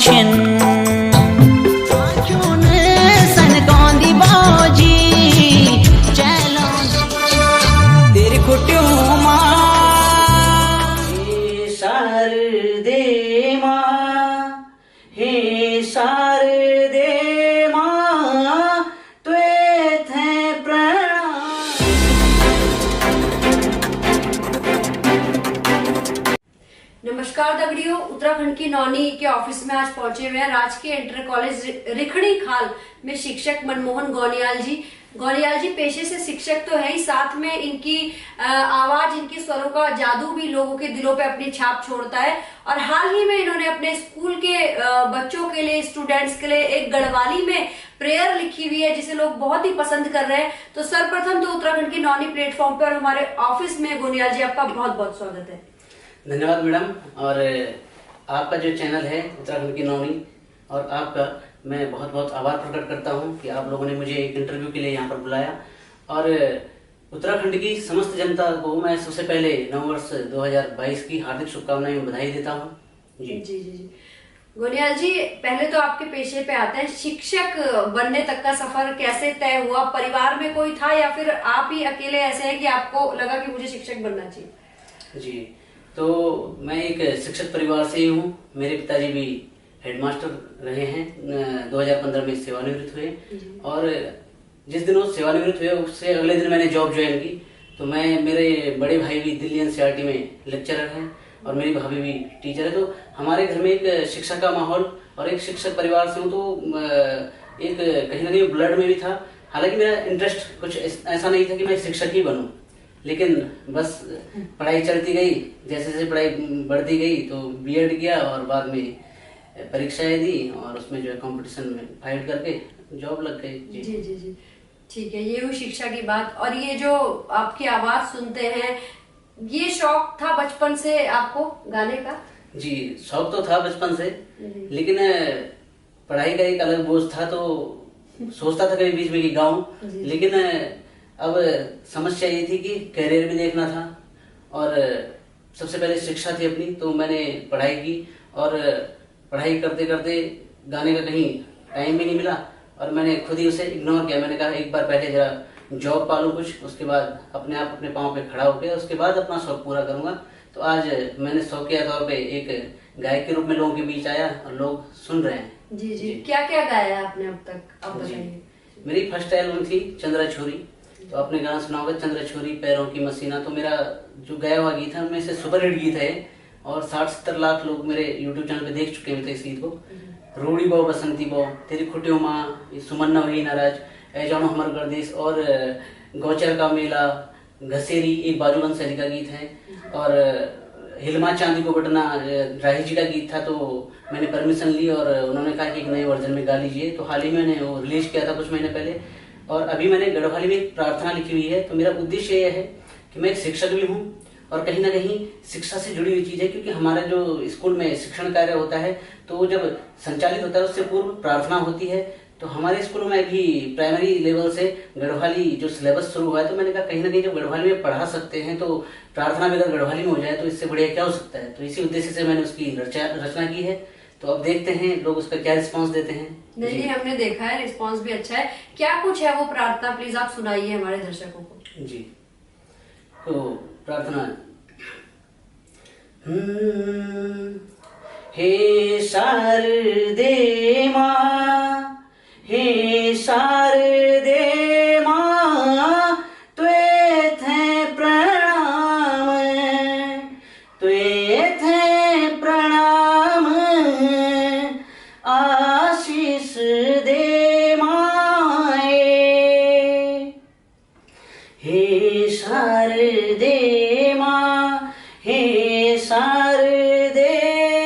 छिन सनकौंदी बाजी चलो तेरी खुटियों मां शारदे मां हे शारदे मां त्वे थे प्रणाम। नमस्कार दगड़ियों, उत्तराखंड की नौनी के ऑफिस में आज पहुंचे हुए हैं राजकीय इंटर कॉलेज रिखड़ी खाल में शिक्षक मनमोहन गोनियाल जी। गोनियाल जी पेशे से शिक्षक तो है ही, साथ में इनकी आवाज, इनके स्वरों का जादू भी लोगों के दिलों पे अपनी छाप छोड़ता है। और हाल ही में इन्होंने अपने स्कूल के बच्चों के लिए, स्टूडेंट्स के लिए एक गढ़वाली में प्रेयर लिखी हुई है जिसे लोग बहुत ही पसंद कर रहे हैं। तो सर्वप्रथम तो उत्तराखंड की नौनी प्लेटफॉर्म पे और हमारे ऑफिस में गोनियाल जी आपका बहुत बहुत स्वागत है। धन्यवाद मैडम। और आपका जो चैनल है उत्तराखंड की नौनी, और आपका मैं बहुत बहुत आभार प्रकट करता हूं कि आप लोगों ने मुझे एक इंटरव्यू के लिए यहाँ पर बुलाया। और उत्तराखंड की समस्त जनता को मैं सबसे पहले नववर्ष 2022 की हार्दिक शुभकामनाएं और बधाई देता हूँ। जी जी जी जी गोनियाल जी, पहले तो आपके पेशे पे आते हैं। शिक्षक बनने तक का सफर कैसे तय हुआ? परिवार में कोई था या फिर आप ही अकेले ऐसे हैं कि आपको लगा कि मुझे शिक्षक बनना चाहिए? जी, तो मैं एक शिक्षक परिवार से ही हूँ। मेरे पिताजी भी हेडमास्टर रहे हैं, 2015 में सेवानिवृत्त हुए। और जिस दिन वो सेवानिवृत्त हुए उससे अगले दिन मैंने जॉब ज्वाइन की। तो मेरे बड़े भाई भी दिल्ली एनसीईआरटी में लेक्चरर हैं और मेरी भाभी भी टीचर है। तो हमारे घर में एक शिक्षा का माहौल और एक शिक्षक परिवार से हूँ, तो एक कहीं ना कहीं ब्लड में भी था। हालांकि मेरा इंटरेस्ट कुछ ऐसा नहीं था कि मैं शिक्षक ही बनूं, लेकिन बस पढ़ाई चलती गई। जैसे जैसे पढ़ाई बढ़ती गई तो बीएड किया और बाद में परीक्षाएं दी और उसमें जो है कंपटीशन में फाइट करके जॉब लग गई। जी जी जी जी ठीक है, ये हुई शिक्षा की बात। और ये जो आपकी आवाज सुनते हैं, ये शौक था बचपन से आपको गाने का? जी, शौक तो था बचपन से, लेकिन पढ़ाई का एक अलग बोझ था। तो सोचता था कभी बीच में कि गाऊं, लेकिन अब समस्या ये थी कि करियर भी देखना था और सबसे पहले शिक्षा थी अपनी। तो मैंने पढ़ाई की और पढ़ाई करते करते गाने का कहीं टाइम भी नहीं मिला और मैंने खुद ही उसे इग्नोर किया। मैंने कहा एक बार पहले जरा जॉब पालूं कुछ, उसके बाद अपने आप अपने पाँव पे खड़ा होकर उसके बाद अपना शौक पूरा करूंगा। तो आज मैंने शौकिया तौर पे एक गायक के रूप में लोगों के बीच आया और लोग सुन रहे हैं। जी जी, क्या क्या गाया है आपने अब तक, आप बताइए। मेरी फर्स्ट एल्बम थी चंद्रा छोरी, तो आपने गाना सुना होगा चंद्रा छोरी पैरों की मसीना। तो मेरा जो गाया हुआ गीत है उनमें से सुपर हिट गीत है और 60-70 लाख लोग मेरे यूट्यूब चैनल पे देख चुके हैं इस गीत को। रूड़ी बो बसंती बो, तेरी खुटियों माँ, सुमन्ना वही नाराज, ए जानो हमर गर्दिश और गौचर का मेला, घसेरी एक बाजूबंद शैली का गीत है। और हिलमा चांदी को बटना राही जी का गीत था। तो मैंने परमिशन ली और उन्होंने कहा कि एक नए वर्जन में गा लीजिए। तो हाल ही में मैंने वो रिलीज किया था कुछ महीने पहले। और अभी मैंने गढ़वाली में एक प्रार्थना लिखी हुई है। तो मेरा उद्देश्य यह है कि मैं एक शिक्षक भी हूँ और कहीं ना कहीं शिक्षा से जुड़ी हुई चीज है, क्योंकि हमारा जो स्कूल में शिक्षण कार्य होता है तो वो जब संचालित होता है उससे पूर्व प्रार्थना होती है। तो हमारे स्कूल में अभी प्राइमरी लेवल से गढ़वाली जो सिलेबस शुरू हुआ है, तो मैंने कहा कहीं ना कहीं जब गढ़वाली में पढ़ा सकते हैं तो प्रार्थना भी अगर गढ़वाली में हो जाए तो इससे बढ़िया क्या हो सकता है। तो इसी उद्देश्य से मैंने उसकी रचना की है। तो अब देखते हैं लोग उसका क्या रिस्पांस देते हैं। नहीं, हमने देखा है, रिस्पांस भी अच्छा है। क्या कुछ है वो प्रार्थना, प्लीज आप सुनाइए हमारे दर्शकों को। जी, तो प्रार्थना। हे शारदे माँ, हे शारदे माँ, त्वे थे प्रणाम, त्वे थे प्रणाम, आशीष दे माए। हे शारदे माँ, हे शारदे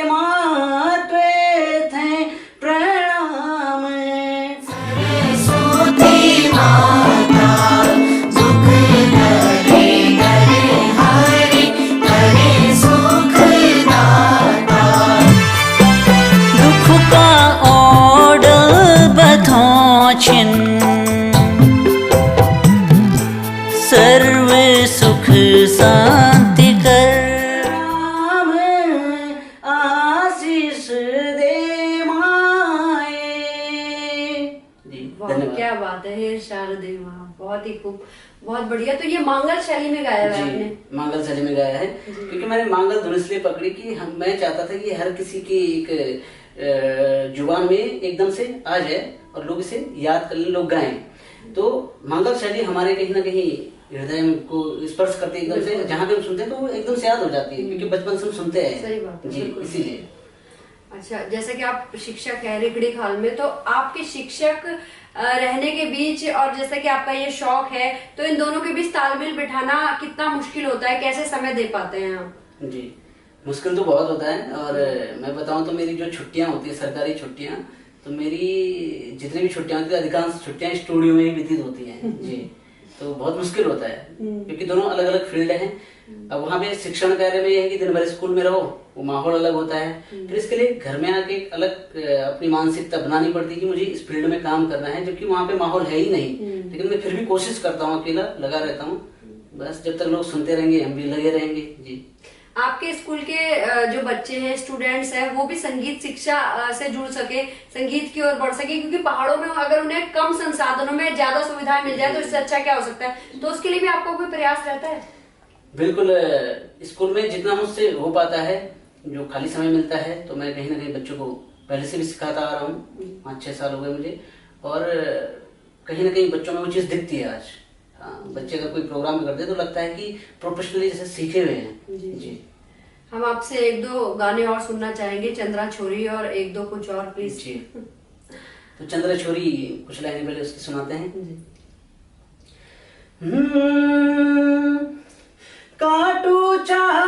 माँ, त्वे थे प्रणाम। सरस्वती माता दुख करे करे हरि, करे सुख दाता। दुख का ओढ़ बधों छिन सर्व सुख शांति कर। आशीष दे है, तो ये मांगल शैली में गाया है आपने? मांगल शैली में गाया है, क्योंकि मैंने मांगल धुन इसलिए पकड़ी कि मैं चाहता था कि हर किसी की एक जुबान में एकदम से आ जाए और लोग इसे याद कर लें, लोग गाएं। तो मांगल शैली हमारे कहीं ना कहीं हृदय को स्पर्श करती है एकदम से, जहाँ पे हम सुनते हैं तो वो एकदम से याद हो जाती है, क्योंकि बचपन से हम सुनते हैं। सही बात है, जी, इसीलिए। अच्छा, जैसे कि आप शिक्षक हैं रिखड़ी खाल में, तो आपके शिक्षक रहने के बीच और जैसे कि आपका ये शौक है, तो इन दोनों के बीच तालमेल बिठाना कितना मुश्किल होता है, कैसे समय दे पाते हैं आप? जी, मुश्किल तो बहुत होता है। और मैं बताऊं तो मेरी जो छुट्टियां होती है, सरकारी छुट्टियां, तो मेरी जितनी भी छुट्टियां होती है अधिकांश छुट्टियां स्टूडियो में ही व्यतीत होती हैं। जी, तो बहुत मुश्किल होता है, क्योंकि दोनों अलग अलग फील्ड हैं। अब वहाँ पे शिक्षण कार्य में यह है कि दिन भर स्कूल में रहो, वो माहौल अलग होता है। फिर इसके लिए घर में आके एक अलग अपनी मानसिकता बनानी पड़ती है कि मुझे इस फील्ड में काम करना है, जबकि वहाँ पे माहौल है ही नहीं। लेकिन मैं फिर भी कोशिश करता हूँ, अकेला लगा रहता हूँ, बस जब तक लोग सुनते रहेंगे हम भी लगे रहेंगे। जी, आपके स्कूल के जो बच्चे हैं, स्टूडेंट्स हैं, वो भी संगीत शिक्षा से जुड़ सके, संगीत की ओर बढ़ सके, क्योंकि पहाड़ों में अगर उन्हें कम संसाधनों में ज्यादा सुविधाएं मिल जाए तो इससे अच्छा क्या हो सकता है? तो उसके लिए भी आपको कोई प्रयास रहता है? बिल्कुल, स्कूल में जितना मुझसे हो पाता है, जो खाली समय मिलता है, तो मैं कहीं ना कहीं बच्चों को पहले से भी सिखाता आ रहा हूँ। 5-6 साल हो गए मुझे, और कहीं ना कहीं बच्चों में वो चीज दिखती है आज। बच्चे अगर कोई प्रोग्राम करते हैं तो लगता है कि प्रोफेशनली जैसे सीखे हुए हैं। जी, हम आपसे 1-2 गाने और सुनना चाहेंगे, चंद्रा छोरी और 1-2 कुछ और प्लीज। जी, तो चंद्रा छोरी कुछ लाइनें पहले उसकी सुनाते हैं। काटू चाह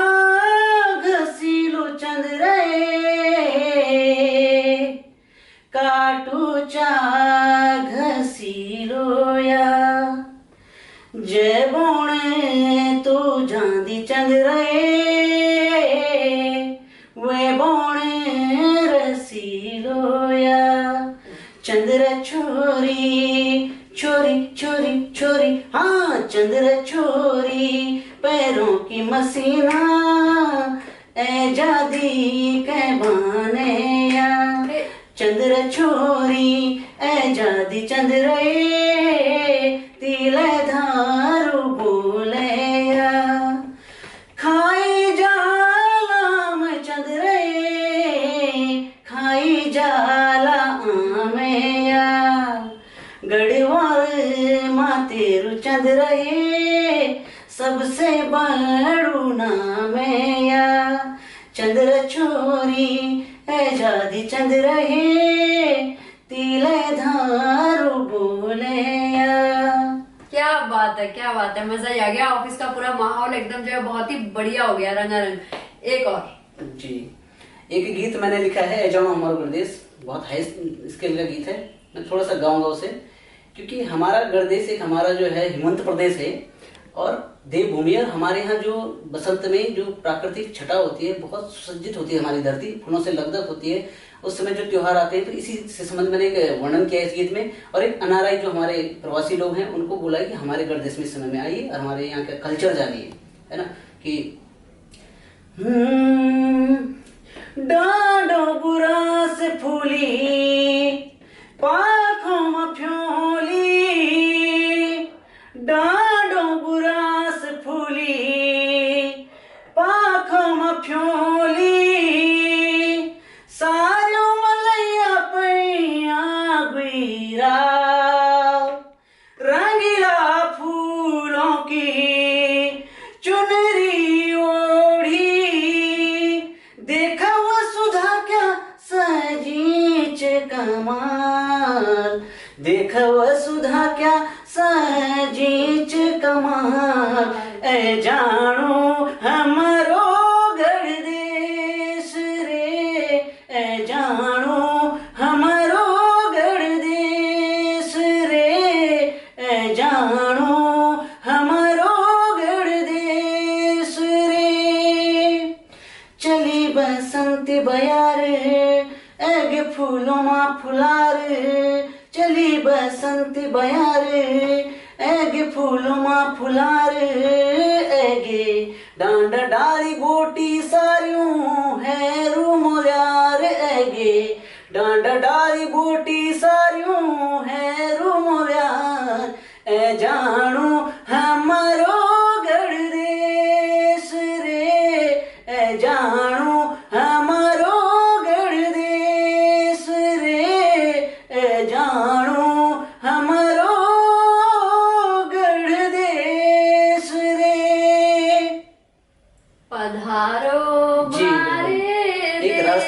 घसीलो चंद्रे, काटू चाह घसीलो या, जय बोणे तू जांदी चंद्रे, वे बोणे रसीलो या। चंद्र छोरी छोरी छोरी छोरी, हाँ चंद्र छोरी पैरों की मसीना, ए जादी के बाने या। चंद्र छोरी ए जादी चंद्रे, तिले धारू बोले या। खाई जाला में चंद्रे, खाई जाला आमेया, गढ़वाल मातेरु चंद्रे, सबसे बड़ू नामेया। चंद्र छोरी है जादी चंद्रे, तिले धारू बोलेया। क्या बात है, क्या बात है, मजा ही आ गया। ऑफिस का पूरा माहौल एकदम जो है बहुत ही बढ़िया हो गया, रंगारंग। एक और जी, एक गीत मैंने लिखा है, ए जानो हमारा प्रदेश, बहुत हाई स्केल का गीत है। मैं थोड़ा सा गाऊंगा उसे, क्योंकि हमारा गणदेश एक हमारा जो है हिमंत प्रदेश है और देवभूमि है। हमारे यहाँ जो बसंत में जो प्राकृतिक छटा होती है, बहुत सुसज्जित होती है हमारी धरती, फूलों से लकदक होती है। उस समय जो त्योहार आते हैं, तो इसी से संबंध मैंने एक वर्णन किया इस गीत में। और एक अनाराई जो हमारे प्रवासी लोग हैं, उनको बोला कि हमारे गणदेश में इस समय में आइए और हमारे यहाँ का कल्चर जानिए, है ना। कि डांडो बुरा से फूली, पाखों में फ्योली, डांडो बुरा से फूली, पाखों में फ्योली, सारो मलैया पैया गुईरा, रंगीला फूलों की चुनरी ओढ़ी, देखा वसुधा क्या सजीच कमाल, देखा वसुधा क्या सजीच कमाल, ए जानो हमारो गणदेश रे, ए जानो हमारो गणदेश रे, ए जानो हमारो गणदेश रे। चली बसंत बयार, एगे फूलों मा फुलार, चली बसंत बयार, एगे फूलों मा फुलार, एगे डांड डाली बोटी सारियों है रूमोल्यार, एगे डांड डाली बोटी सारियों है रूमोल्यार, ए जानो हमारो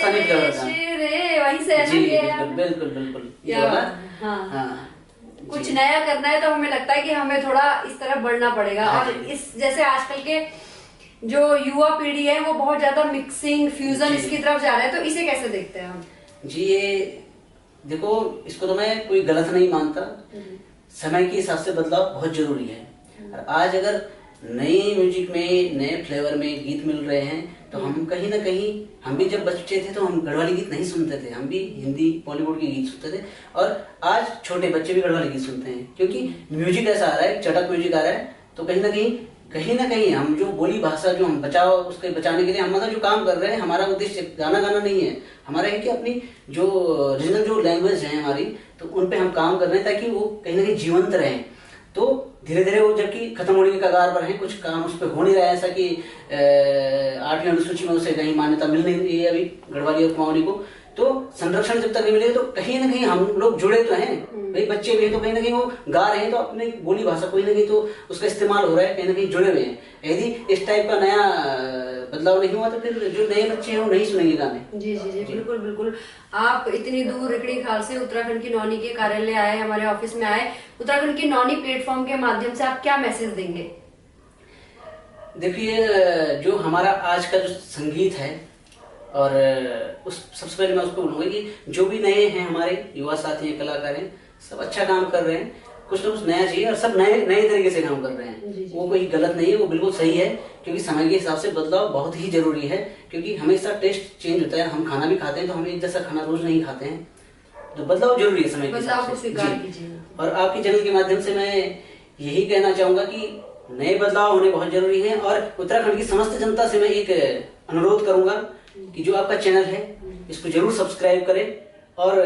सनी देओल का। शेरे, वहीं से है ना जी ये? बिल्कुल बिल्कुल बिल्कुल ये क्या वाला। बात है, हाँ। हाँ कुछ जी। नया करना है तो हमें लगता है कि हमें थोड़ा इस तरफ बढ़ना पड़ेगा। हाँ और जी। इस जैसे आजकल के जो युवा पीढ़ी है वो बहुत ज्यादा मिक्सिंग फ्यूजन जी। इसकी तरफ जा रहा है, तो इसे कैसे देखते हैं हम? जी ये देखो, इसको तो मैं कोई गलत नहीं मानता। समय के हिसाब से बदलाव बहुत जरूरी है। और आज अगर नए म्यूजिक में नए फ्लेवर में गीत मिल रहे हैं तो हम कहीं ना कहीं, हम भी जब बच्चे थे तो हम गढ़वाली गीत नहीं सुनते थे, हम भी हिंदी बॉलीवुड के गीत सुनते थे। और आज छोटे बच्चे भी गढ़वाली गीत सुनते हैं, क्योंकि म्यूजिक ऐसा आ रहा है, चटक म्यूजिक आ रहा है। तो कहीं ना कहीं हम जो बोली भाषा जो हम उसके बचाने के लिए हम मतलब जो काम कर रहे हैं, हमारा उद्देश्य गाना गाना नहीं है। हमारा है कि अपनी जो रीजनल जो लैंग्वेज है हमारी, तो उन पे हम काम कर रहे हैं ताकि वो कहीं ना कहीं जीवंत रहें। तो धीरे धीरे वो जबकि खत्म होने के कगार पर है, कुछ काम उस पर हो नहीं रहा है, ऐसा कि 8वीं अनुसूची में उसे कहीं मान्यता मिल नहीं रही है अभी गढ़वाली और कुमाऊनी को। तो संरक्षण जब तक नहीं मिलेगा तो कहीं ना कहीं हम लोग जुड़े तो हैं, भाई बच्चे भी हैं तो कहीं ना कहीं वो गा रहे हैं तो अपने बोली भाषा कोई ना कहीं तो उसका इस्तेमाल हो रहा है, कहीं ना कहीं जुड़े हुए हैं। यदि इस टाइप का नया बदलाव नहीं हुआ तो फिर जो नए बच्चे हैं वो नहीं सुनेंगे गाने। जी जी जी बिल्कुल बिल्कुल। आप इतनी दूर रिकड़ी खाल से उत्तराखंड की नौनी के कार्यालय आए, हमारे ऑफिस में आए, उत्तराखंड की नौनी प्लेटफॉर्म के माध्यम से आप क्या मैसेज देंगे? देखिए, जो हमारा आज का जो संगीत है, और उस सबसे पहले मैं उसको बोलूंगा कि जो भी नए हैं हमारे युवा साथी हैं, कलाकार हैं, सब अच्छा काम कर रहे हैं। कुछ ना कुछ नया चाहिए और सब नए नए तरीके से काम कर रहे हैं। वो कोई गलत नहीं है, वो बिल्कुल सही है, क्योंकि समय के हिसाब से बदलाव बहुत ही जरूरी है। क्योंकि हमेशा टेस्ट चेंज होता है, हम खाना भी खाते हैं तो हम एक जैसा खाना रोज नहीं खाते हैं, तो बदलाव जरूरी है समय के बदलाव हिसाब को से। स्वीकार जी। कीजिए। और आपके चैनल के माध्यम से मैं यही कहना चाहूंगा कि नए बदलाव होने बहुत जरूरी है। और उत्तराखंड की समस्त जनता से मैं एक अनुरोध करूंगा कि जो आपका चैनल है इसको जरूर सब्सक्राइब करें और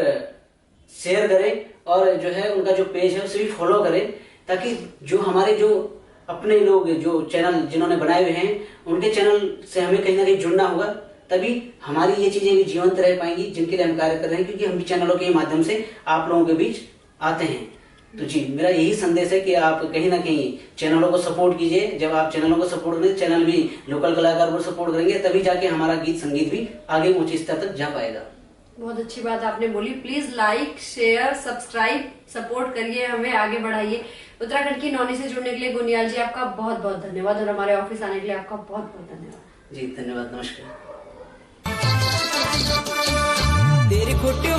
शेयर करें, और जो है उनका जो पेज है उसे भी फॉलो करें, ताकि जो हमारे जो अपने लोग जो चैनल जिन्होंने बनाए हुए हैं उनके चैनल से हमें कहीं ना कहीं जुड़ना होगा, तभी हमारी ये चीजें भी जीवंत रह पाएंगी जिनके लिए हम कार्य कर रहे हैं। क्योंकि हम भी चैनलों के माध्यम से आप लोगों के बीच आते हैं। तो जी, मेरा यही संदेश है कि आप कहीं ना कहीं चैनलों को सपोर्ट कीजिए। जब आप चैनलों को सपोर्ट करेंगे, चैनल भी लोकल कलाकार को सपोर्ट करेंगे, तभी जाके हमारा गीत संगीत भी आगे ऊंचे स्तर तक जा पाएगा। बहुत अच्छी बात आपने बोली। Please like share subscribe support करिए, हमें आगे बढ़ाइए। उत्तराखंड की नौनी से जुड़ने के लिए गोनियाल जी आपका बहुत बहुत धन्यवाद, और हमारे ऑफिस आने के लिए आपका बहुत बहुत धन्यवाद। जी धन्यवाद, नमस्कार। तेरे खोटियों